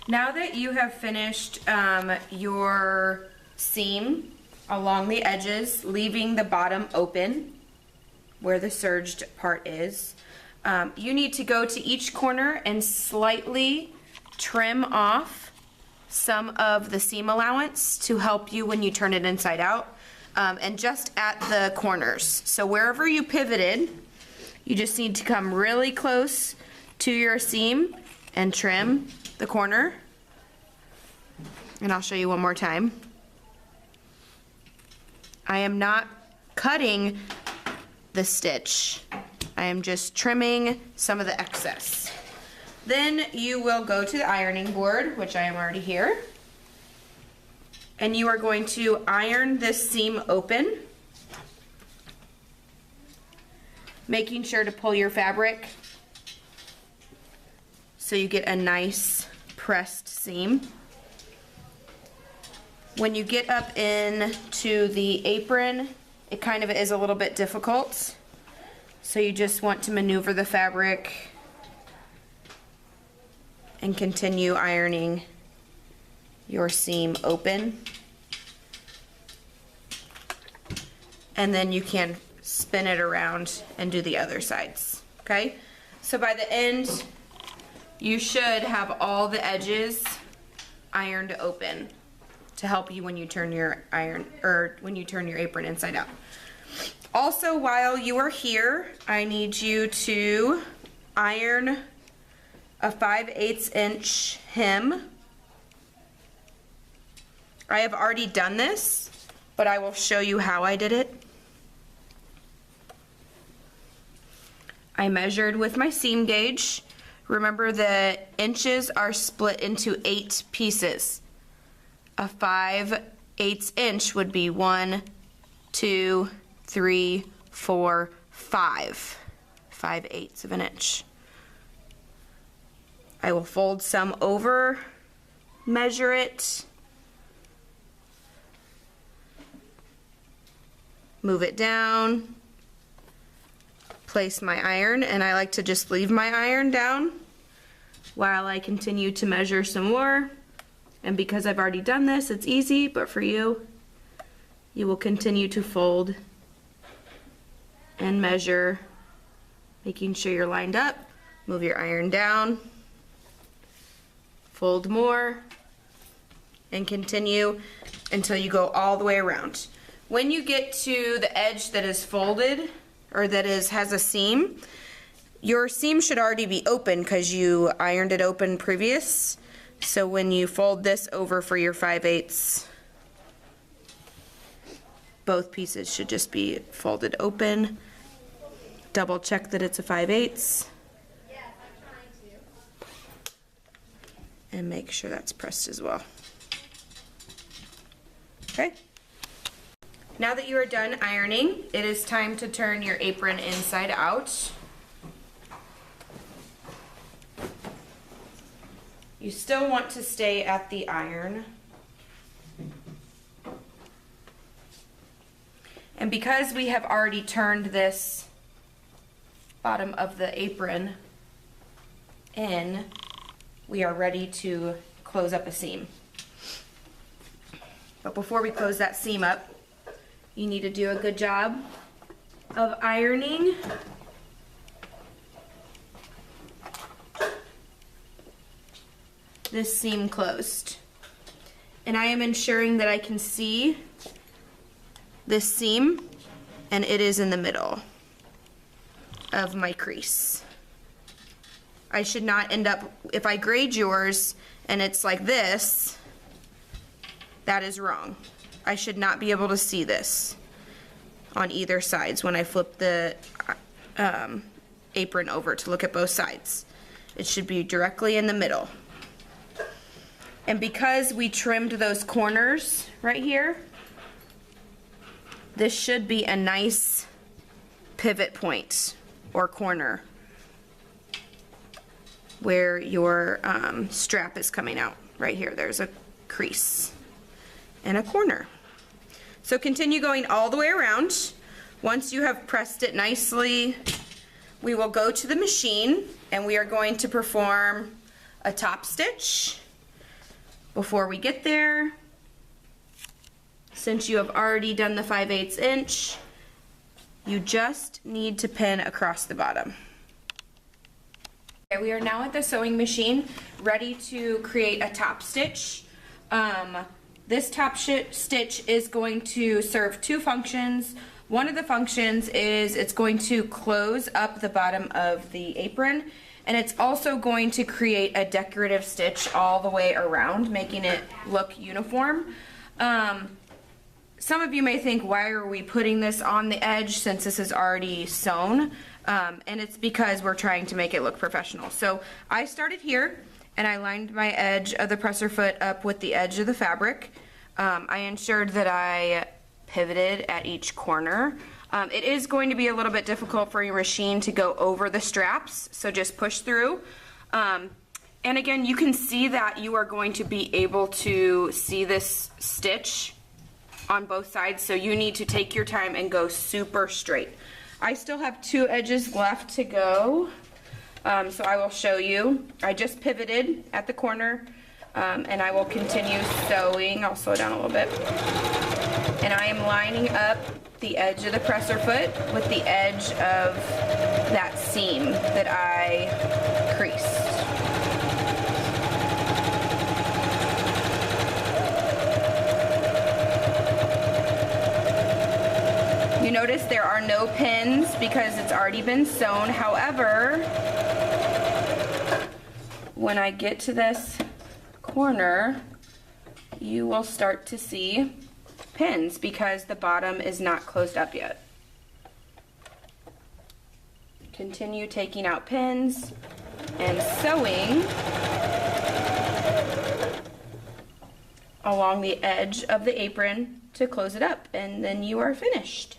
Now that you have finished your seam along the edges, leaving the bottom open where the serged part is, you need to go to each corner and slightly trim off some of the seam allowance to help you when you turn it inside out, and just at the corners. So wherever you pivoted, you just need to come really close to your seam and trim the corner. And I'll show you one more time. I am not cutting the stitch. I am just trimming some of the excess. Then you will go to the ironing board, which I am already here, and you are going to iron this seam open, making sure to pull your fabric so you get a nice pressed seam. When you get up into the apron, it kind of is a little bit difficult. So you just want to maneuver the fabric and continue ironing your seam open. And then you can spin it around and do the other sides, okay? So by the end, you should have all the edges ironed open to help you when you turn your apron inside out. Also, while you are here, I need you to iron a 5/8 inch hem. I have already done this, but I will show you how I did it. I measured with my seam gauge. Remember, the inches are split into 8 pieces. A 5/8 inch would be 1, 2, 3, 4, 5. 5/8 of an inch. I will fold some over, measure it, move it down, place my iron, and I like to just leave my iron down while I continue to measure some more. And because I've already done this, it's easy, but for you, you will continue to fold and measure, making sure you're lined up. Move your iron down, fold more, and continue until you go all the way around. When you get to the edge that is folded, or that has a seam, your seam should already be open because you ironed it open previous. So when you fold this over for your 5/8, both pieces should just be folded open. Double check that it's a 5/8. And make sure that's pressed as well. Okay. Now that you are done ironing, it is time to turn your apron inside out. You still want to stay at the iron. And because we have already turned this bottom of the apron in, we are ready to close up a seam. But before we close that seam up, you need to do a good job of ironing this seam closed. And I am ensuring that I can see this seam, and it is in the middle of my crease. I should not end up, if I grade yours and it's like this, that is wrong. I should not be able to see this on either sides when I flip the apron over to look at both sides. It should be directly in the middle. And because we trimmed those corners right here, this should be a nice pivot point or corner where your strap is coming out. Right here, there's a crease and a corner. So continue going all the way around. Once you have pressed it nicely, we will go to the machine and we are going to perform a top stitch. Before we get there, since you have already done the 5/8 inch, you just need to pin across the bottom. Okay, we are now at the sewing machine, ready to create a top stitch. This top stitch is going to serve two functions. One of the functions is it's going to close up the bottom of the apron, and it's also going to create a decorative stitch all the way around, making it look uniform. Some of you may think, why are we putting this on the edge since this is already sewn? And it's because we're trying to make it look professional. So I started here, and I lined my edge of the presser foot up with the edge of the fabric. I ensured that I pivoted at each corner. It is going to be a little bit difficult for your machine to go over the straps, so just push through. And again, you can see that you are going to be able to see this stitch on both sides, so you need to take your time and go super straight. I still have two edges left to go, so I will show you. I just pivoted at the corner, and I will continue sewing. I'll slow down a little bit. And I am lining up the edge of the presser foot with the edge of that seam that I creased. You notice there are no pins because it's already been sewn. However, when I get to this corner, you will start to see pins because the bottom is not closed up yet. Continue taking out pins and sewing along the edge of the apron to close it up, and then you are finished.